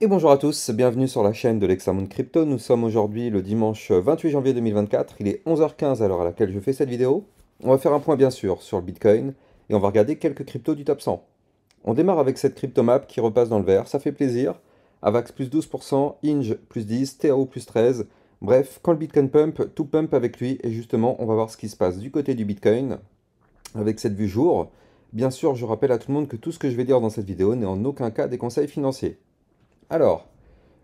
Et bonjour à tous, bienvenue sur la chaîne de l'Hexamone Crypto. Nous sommes aujourd'hui le dimanche 28 janvier 2024. Il est 11h15 à l'heure à laquelle je fais cette vidéo. On va faire un point bien sûr sur le Bitcoin et on va regarder quelques cryptos du top 100. On démarre avec cette cryptomap qui repasse dans le vert, ça fait plaisir. Avax plus 12%, Inge plus 10, TAO plus 13. Bref, quand le Bitcoin pump, tout pump avec lui. Et justement, on va voir ce qui se passe du côté du Bitcoin avec cette vue jour. Bien sûr, je rappelle à tout le monde que tout ce que je vais dire dans cette vidéo n'est en aucun cas des conseils financiers. Alors,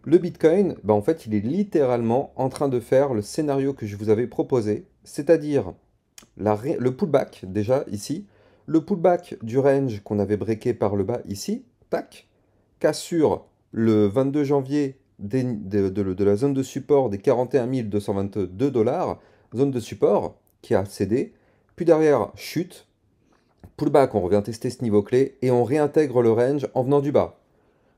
le Bitcoin, en fait, il est littéralement en train de faire le scénario que je vous avais proposé, c'est-à-dire le pullback, déjà ici, le pullback du range qu'on avait breaké par le bas ici, tac, cassure le 22 janvier de la zone de support des 41 222 dollars, zone de support qui a cédé, puis derrière chute, pullback, on revient tester ce niveau clé et on réintègre le range en venant du bas.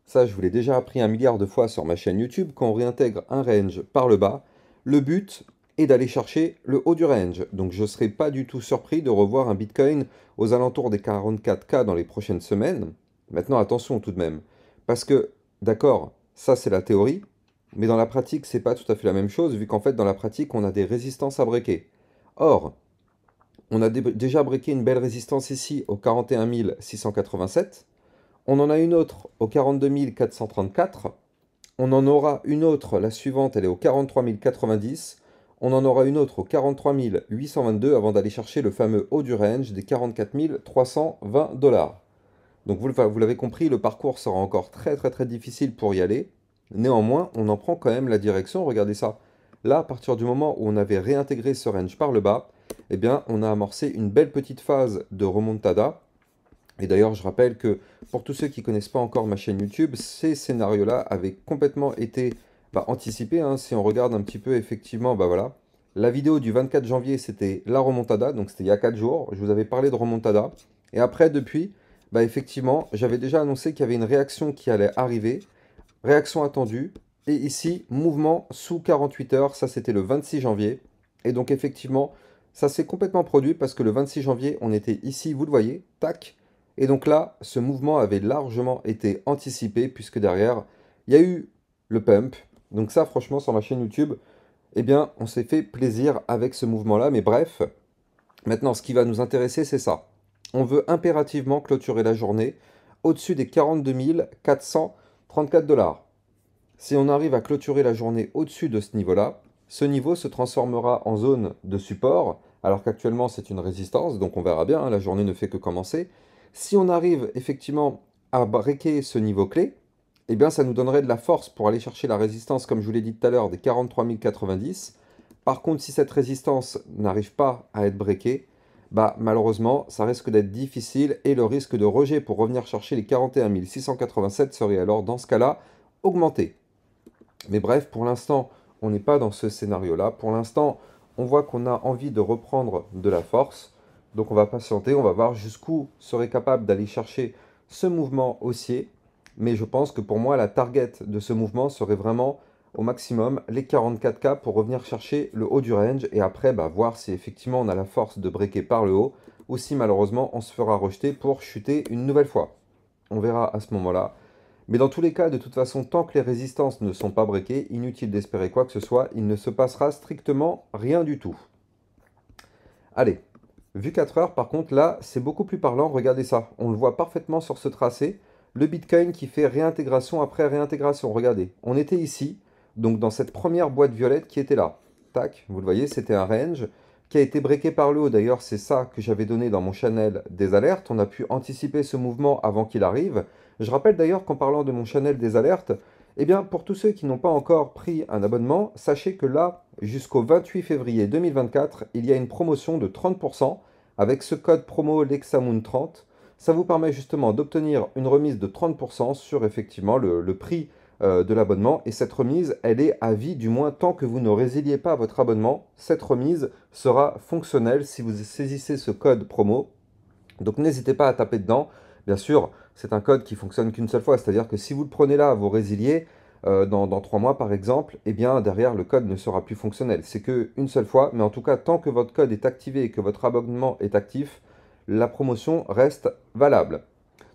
Ça, je vous l'ai déjà appris un milliard de fois sur ma chaîne YouTube. Quand on réintègre un range par le bas, le but est d'aller chercher le haut du range. Donc je ne serai pas du tout surpris de revoir un Bitcoin aux alentours des 44K dans les prochaines semaines. Maintenant, attention tout de même. Parce que, d'accord, ça c'est la théorie, mais dans la pratique, c'est pas tout à fait la même chose, vu qu'en fait, dans la pratique, on a des résistances à breaker. Or, on a déjà breaké une belle résistance ici au 41 687. On en a une autre au 42 434. On en aura une autre, la suivante, elle est au 43 090. On en aura une autre au 43 822 avant d'aller chercher le fameux haut du range des 44 320 dollars. Donc vous l'avez compris, le parcours sera encore très très très difficile pour y aller. Néanmoins, on en prend quand même la direction. Regardez ça. Là, à partir du moment où on avait réintégré ce range par le bas, eh bien, on a amorcé une belle petite phase de remontada. Et d'ailleurs, je rappelle que pour tous ceux qui ne connaissent pas encore ma chaîne YouTube, ces scénarios-là avaient complètement été anticipés, hein. Si on regarde un petit peu, effectivement, voilà. La vidéo du 24 janvier, c'était la remontada, donc c'était il y a 4 jours. Je vous avais parlé de remontada. Et après, depuis, effectivement, j'avais déjà annoncé qu'il y avait une réaction qui allait arriver. Réaction attendue. Et ici, mouvement sous 48 heures, ça c'était le 26 janvier. Et donc effectivement, ça s'est complètement produit parce que le 26 janvier, on était ici, vous le voyez, tac. Et donc là, ce mouvement avait largement été anticipé puisque derrière, il y a eu le pump. Donc ça, franchement, sur ma chaîne YouTube, eh bien, on s'est fait plaisir avec ce mouvement-là. Mais bref, maintenant, ce qui va nous intéresser, c'est ça. On veut impérativement clôturer la journée au-dessus des 42 434 dollars. Si on arrive à clôturer la journée au-dessus de ce niveau-là, ce niveau se transformera en zone de support, alors qu'actuellement c'est une résistance, donc on verra bien, hein, la journée ne fait que commencer. Si on arrive effectivement à breaker ce niveau clé, eh bien ça nous donnerait de la force pour aller chercher la résistance, comme je vous l'ai dit tout à l'heure, des 43 090. Par contre, si cette résistance n'arrive pas à être breakée, malheureusement, ça risque d'être difficile et le risque de rejet pour revenir chercher les 41 687 serait alors dans ce cas-là augmenté. Mais bref, pour l'instant, on n'est pas dans ce scénario-là. Pour l'instant, on voit qu'on a envie de reprendre de la force. Donc on va patienter, on va voir jusqu'où serait capable d'aller chercher ce mouvement haussier. Mais je pense que pour moi, la target de ce mouvement serait vraiment au maximum les 44K pour revenir chercher le haut du range. Et après, voir si effectivement on a la force de breaker par le haut ou si malheureusement on se fera rejeter pour chuter une nouvelle fois. On verra à ce moment-là. Mais dans tous les cas, de toute façon, tant que les résistances ne sont pas breakées, inutile d'espérer quoi que ce soit, il ne se passera strictement rien du tout. Allez, vu 4 heures, par contre, là, c'est beaucoup plus parlant, regardez ça. On le voit parfaitement sur ce tracé. Le Bitcoin qui fait réintégration après réintégration, regardez. On était ici, donc dans cette première boîte violette qui était là. Tac, vous le voyez, c'était un range qui a été breaké par le haut. D'ailleurs, c'est ça que j'avais donné dans mon channel des alertes. On a pu anticiper ce mouvement avant qu'il arrive. Je rappelle d'ailleurs qu'en parlant de mon channel des alertes, eh bien, pour tous ceux qui n'ont pas encore pris un abonnement, sachez que là, jusqu'au 28 février 2024, il y a une promotion de 30% avec ce code promo LEXAMOON30. Ça vous permet justement d'obtenir une remise de 30% sur effectivement le prix de l'abonnement. Et cette remise, elle est à vie, du moins tant que vous ne résiliez pas votre abonnement. Cette remise sera fonctionnelle si vous saisissez ce code promo. Donc n'hésitez pas à taper dedans. Bien sûr, c'est un code qui fonctionne qu'une seule fois. C'est-à-dire que si vous le prenez là, vous résiliez dans 3 mois par exemple, eh bien derrière le code ne sera plus fonctionnel. C'est qu'une seule fois, mais en tout cas, tant que votre code est activé et que votre abonnement est actif, la promotion reste valable.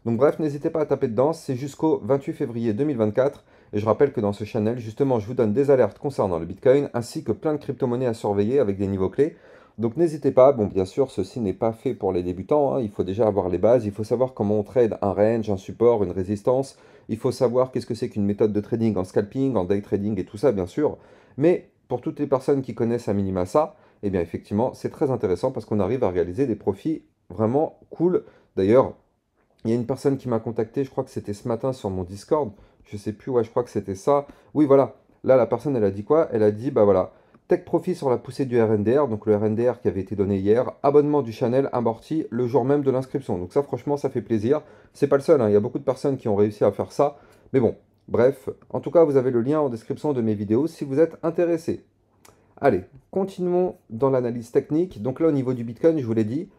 Donc bref, n'hésitez pas à taper dedans, c'est jusqu'au 28 février 2024. Et je rappelle que dans ce channel, justement, je vous donne des alertes concernant le Bitcoin, ainsi que plein de crypto-monnaies à surveiller avec des niveaux clés. Donc n'hésitez pas, bon bien sûr, ceci n'est pas fait pour les débutants, hein, il faut déjà avoir les bases, il faut savoir comment on trade un range, un support, une résistance, il faut savoir qu'est-ce que c'est qu'une méthode de trading en scalping, en day trading et tout ça, bien sûr. Mais pour toutes les personnes qui connaissent à minima ça, eh bien effectivement, c'est très intéressant parce qu'on arrive à réaliser des profits vraiment cool. D'ailleurs, il y a une personne qui m'a contacté, je crois que c'était ce matin sur mon Discord, je sais plus, ouais, je crois que c'était ça. Oui, voilà, là, la personne, elle a dit quoi? Elle a dit, bah voilà, take profit sur la poussée du RNDR, donc le RNDR qui avait été donné hier, abonnement du channel amorti le jour même de l'inscription. Donc ça, franchement, ça fait plaisir. C'est pas le seul, hein, il y a beaucoup de personnes qui ont réussi à faire ça. Mais bon, bref, en tout cas, vous avez le lien en description de mes vidéos si vous êtes intéressé. Allez, continuons dans l'analyse technique. Donc là, au niveau du Bitcoin, je vous l'ai dit,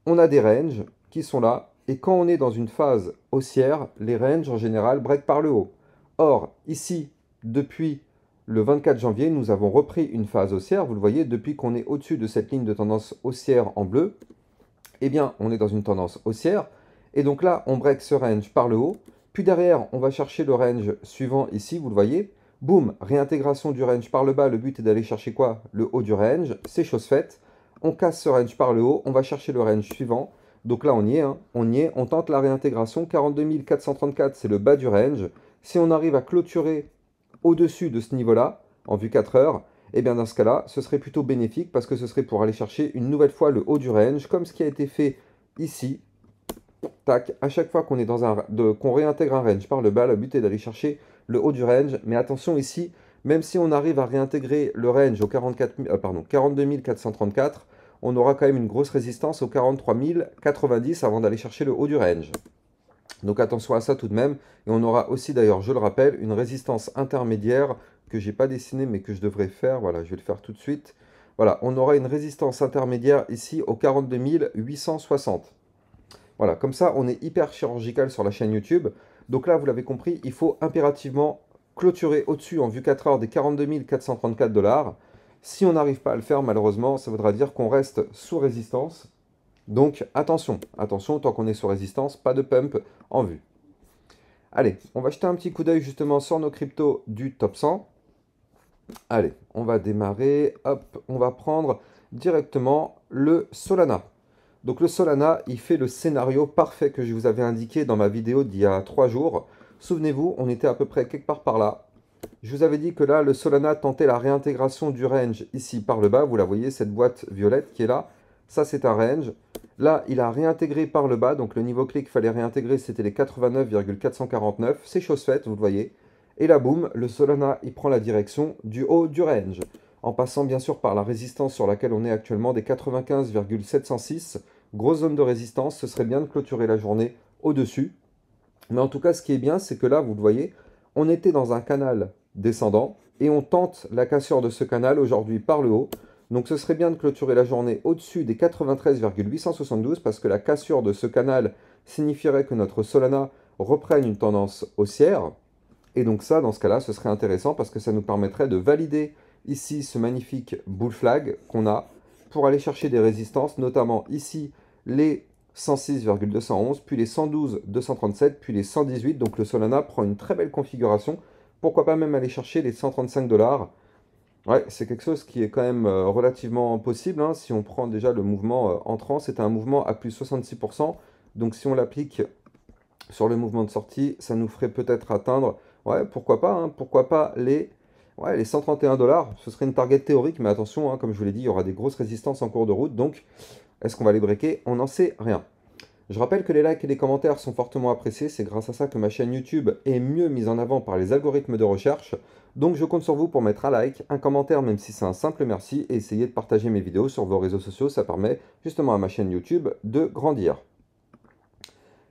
on a des ranges qui sont là. Et quand on est dans une phase haussière, les ranges, en général, break par le haut. Or, ici, depuis le 24 janvier, nous avons repris une phase haussière. Vous le voyez, depuis qu'on est au-dessus de cette ligne de tendance haussière en bleu, eh bien, on est dans une tendance haussière. Et donc là, on break ce range par le haut. Puis derrière, on va chercher le range suivant ici, vous le voyez. Boum, réintégration du range par le bas. Le but est d'aller chercher quoi? Le haut du range. C'est chose faite. On casse ce range par le haut. On va chercher le range suivant. Donc là, on y est. Hein. On y est. On tente la réintégration. 42 434, c'est le bas du range. Si on arrive à clôturer au-dessus de ce niveau-là, en vue 4 heures, et bien dans ce cas-là, ce serait plutôt bénéfique parce que ce serait pour aller chercher une nouvelle fois le haut du range, comme ce qui a été fait ici. Tac, à chaque fois qu'on est dans qu'on réintègre un range par le bas, le but est d'aller chercher le haut du range. Mais attention ici, même si on arrive à réintégrer le range au 42 434, on aura quand même une grosse résistance au 43 090 avant d'aller chercher le haut du range. Donc attention à ça tout de même. Et on aura aussi d'ailleurs, je le rappelle, une résistance intermédiaire que j'ai pas dessinée mais que je devrais faire. Voilà, je vais le faire tout de suite. Voilà, on aura une résistance intermédiaire ici au 42 860. Voilà, comme ça on est hyper chirurgical sur la chaîne YouTube. Donc là, vous l'avez compris, il faut impérativement clôturer au-dessus en vue 4 heures des 42 434 $. Si on n'arrive pas à le faire, malheureusement, ça voudra dire qu'on reste sous résistance. Donc attention, attention, tant qu'on est sous résistance, pas de pump en vue. Allez, on va jeter un petit coup d'œil justement sur nos cryptos du top 100. Allez, on va démarrer, hop, on va prendre directement le Solana. Donc le Solana, il fait le scénario parfait que je vous avais indiqué dans ma vidéo d'il y a 3 jours. Souvenez-vous, on était à peu près quelque part par là. Je vous avais dit que là, le Solana tentait la réintégration du range ici par le bas. Vous la voyez, cette boîte violette qui est là. Ça, c'est un range. Là, il a réintégré par le bas. Donc, le niveau clé qu'il fallait réintégrer, c'était les 89,449. C'est chose faite, vous le voyez. Et là, boum, le Solana, il prend la direction du haut du range. En passant, bien sûr, par la résistance sur laquelle on est actuellement, des 95,706. Grosse zone de résistance. Ce serait bien de clôturer la journée au-dessus. Mais en tout cas, ce qui est bien, c'est que là, vous le voyez, on était dans un canal descendant et on tente la cassure de ce canal aujourd'hui par le haut. Donc ce serait bien de clôturer la journée au-dessus des 93,872 parce que la cassure de ce canal signifierait que notre Solana reprenne une tendance haussière. Et donc ça, dans ce cas-là, ce serait intéressant parce que ça nous permettrait de valider ici ce magnifique bull flag qu'on a pour aller chercher des résistances, notamment ici les 106,211, puis les 112,237, puis les 118. Donc le Solana prend une très belle configuration. Pourquoi pas même aller chercher les 135 $. Ouais, c'est quelque chose qui est quand même relativement possible. Hein. Si on prend déjà le mouvement entrant, c'est un mouvement à plus 66%. Donc si on l'applique sur le mouvement de sortie, ça nous ferait peut-être atteindre, ouais, pourquoi pas, hein, pourquoi pas les 131 $. Ce serait une target théorique, mais attention, hein, comme je vous l'ai dit, il y aura des grosses résistances en cours de route. Donc, est-ce qu'on va les breaker? On n'en sait rien. Je rappelle que les likes et les commentaires sont fortement appréciés, c'est grâce à ça que ma chaîne YouTube est mieux mise en avant par les algorithmes de recherche. Donc je compte sur vous pour mettre un like, un commentaire même si c'est un simple merci et essayer de partager mes vidéos sur vos réseaux sociaux, ça permet justement à ma chaîne YouTube de grandir.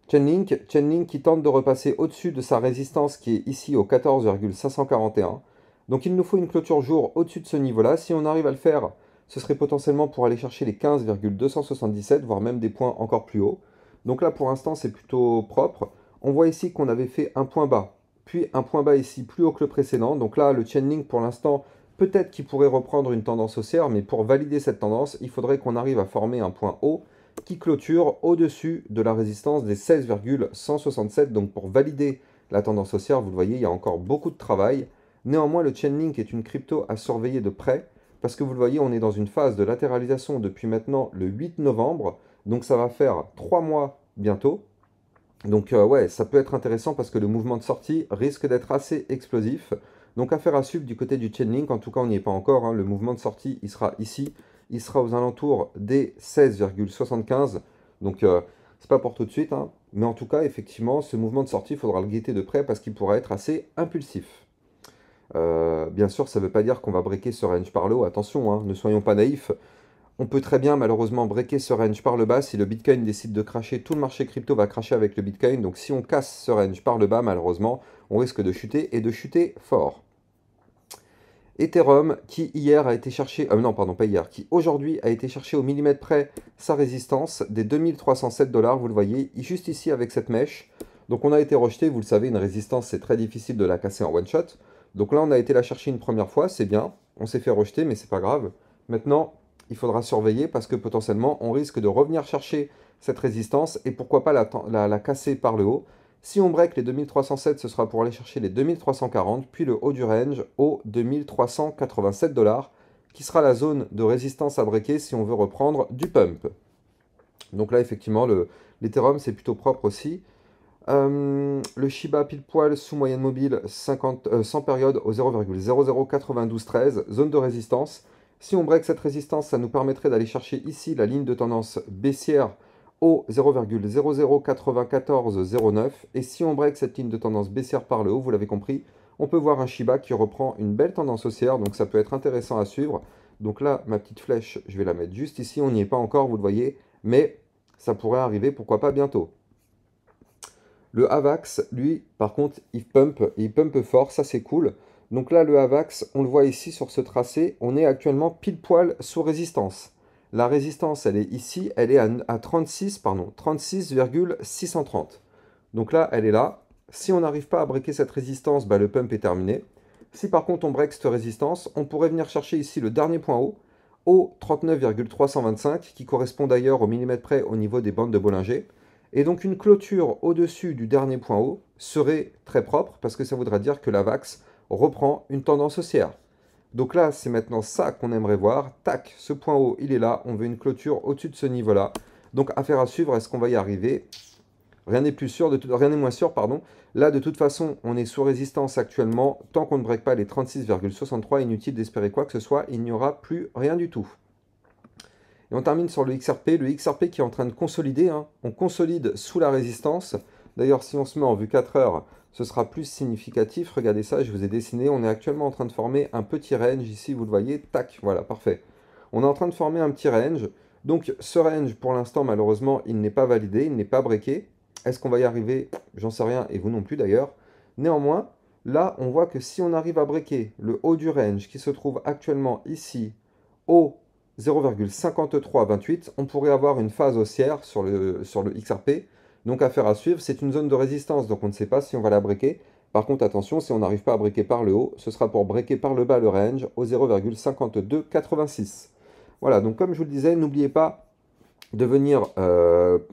Chainlink qui tente de repasser au-dessus de sa résistance qui est ici au 14,541. Donc il nous faut une clôture jour au-dessus de ce niveau-là. Si on arrive à le faire, ce serait potentiellement pour aller chercher les 15,277, voire même des points encore plus hauts. Donc là, pour l'instant, c'est plutôt propre. On voit ici qu'on avait fait un point bas, puis un point bas ici plus haut que le précédent. Donc là, le Chainlink, pour l'instant, peut-être qu'il pourrait reprendre une tendance haussière, mais pour valider cette tendance, il faudrait qu'on arrive à former un point haut qui clôture au-dessus de la résistance des 16,167. Donc pour valider la tendance haussière, vous le voyez, il y a encore beaucoup de travail. Néanmoins, le Chainlink est une crypto à surveiller de près parce que vous le voyez, on est dans une phase de latéralisation depuis maintenant le 8 novembre. Donc ça va faire 3 mois bientôt. Donc ouais, ça peut être intéressant parce que le mouvement de sortie risque d'être assez explosif. Donc affaire à suivre du côté du Chainlink, en tout cas on n'y est pas encore, hein. Le mouvement de sortie, il sera ici, il sera aux alentours des 16,75. Donc c'est pas pour tout de suite, hein. Mais en tout cas, effectivement, ce mouvement de sortie, il faudra le guetter de près parce qu'il pourra être assez impulsif. Bien sûr, ça ne veut pas dire qu'on va breaker ce range par le haut, attention, hein, ne soyons pas naïfs. On peut très bien malheureusement breaker ce range par le bas. Si le Bitcoin décide de cracher, tout le marché crypto va cracher avec le Bitcoin. Donc si on casse ce range par le bas, malheureusement, on risque de chuter et de chuter fort. Ethereum qui hier a été cherché, non pardon pas hier, qui aujourd'hui a été cherché au millimètre près sa résistance des 2307 $, vous le voyez, juste ici avec cette mèche. Donc on a été rejeté, vous le savez, une résistance c'est très difficile de la casser en one shot. Donc là on a été la chercher une première fois, c'est bien, on s'est fait rejeter mais c'est pas grave. Maintenant il faudra surveiller parce que potentiellement on risque de revenir chercher cette résistance et pourquoi pas la casser par le haut. Si on break les 2307, ce sera pour aller chercher les 2340, puis le haut du range au 2387 $, qui sera la zone de résistance à breaker si on veut reprendre du pump. Donc là, effectivement, l'Ethereum, c'est plutôt propre aussi. Le Shiba pile poil sous moyenne mobile 100 périodes au 0,009213, zone de résistance. Si on break cette résistance, ça nous permettrait d'aller chercher ici la ligne de tendance baissière au 0,009409. Et si on break cette ligne de tendance baissière par le haut, vous l'avez compris, on peut voir un Shiba qui reprend une belle tendance haussière, donc ça peut être intéressant à suivre. Donc là, ma petite flèche, je vais la mettre juste ici, on n'y est pas encore, vous le voyez, mais ça pourrait arriver, pourquoi pas bientôt. Le AVAX, lui, par contre, il pump fort, ça c'est cool. Donc là, le AVAX, on le voit ici sur ce tracé, on est actuellement pile poil sous résistance. La résistance, elle est ici, elle est à 36,630. Donc là, elle est là. Si on n'arrive pas à breaker cette résistance, bah, le pump est terminé. Si par contre on break cette résistance, on pourrait venir chercher ici le dernier point haut, au 39,325, qui correspond d'ailleurs au millimètre près au niveau des bandes de Bollinger. Et donc une clôture au-dessus du dernier point haut serait très propre, parce que ça voudra dire que la VAX reprend une tendance haussière. Donc là, c'est maintenant ça qu'on aimerait voir. Tac, ce point haut, il est là. On veut une clôture au-dessus de ce niveau-là. Donc, affaire à suivre, est-ce qu'on va y arriver? Rien n'est plus sûr, rien n'est moins sûr, pardon. Là, de toute façon, on est sous résistance actuellement. Tant qu'on ne break pas les 36,63, inutile d'espérer quoi que ce soit, il n'y aura plus rien du tout. Et on termine sur le XRP qui est en train de consolider, hein. On consolide sous la résistance. D'ailleurs, si on se met en vue 4 heures, ce sera plus significatif. Regardez ça, je vous ai dessiné. On est actuellement en train de former un petit range. Ici, vous le voyez. Tac, voilà, parfait. On est en train de former un petit range. Donc, ce range, pour l'instant, malheureusement, il n'est pas validé, il n'est pas breaké. Est-ce qu'on va y arriver? J'en sais rien, et vous non plus d'ailleurs. Néanmoins, là, on voit que si on arrive à breaker le haut du range qui se trouve actuellement ici, au 0,5328, on pourrait avoir une phase haussière sur le XRP. Donc affaire à suivre, c'est une zone de résistance, donc on ne sait pas si on va la breaker. Par contre, attention, si on n'arrive pas à breaker par le haut, ce sera pour breaker par le bas le range au 0,5286. Voilà, donc comme je vous le disais, n'oubliez pas de venir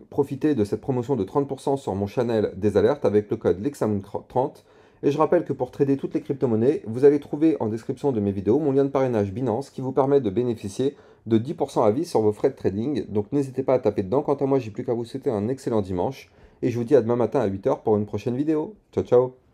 profiter de cette promotion de 30% sur mon channel des alertes avec le code LEXAMON30. Et je rappelle que pour trader toutes les crypto-monnaies, vous allez trouver en description de mes vidéos mon lien de parrainage Binance qui vous permet de bénéficier de 10% à vie sur vos frais de trading. Donc n'hésitez pas à taper dedans. Quant à moi, j'ai plus qu'à vous souhaiter un excellent dimanche. Et je vous dis à demain matin à 8 h pour une prochaine vidéo. Ciao, ciao!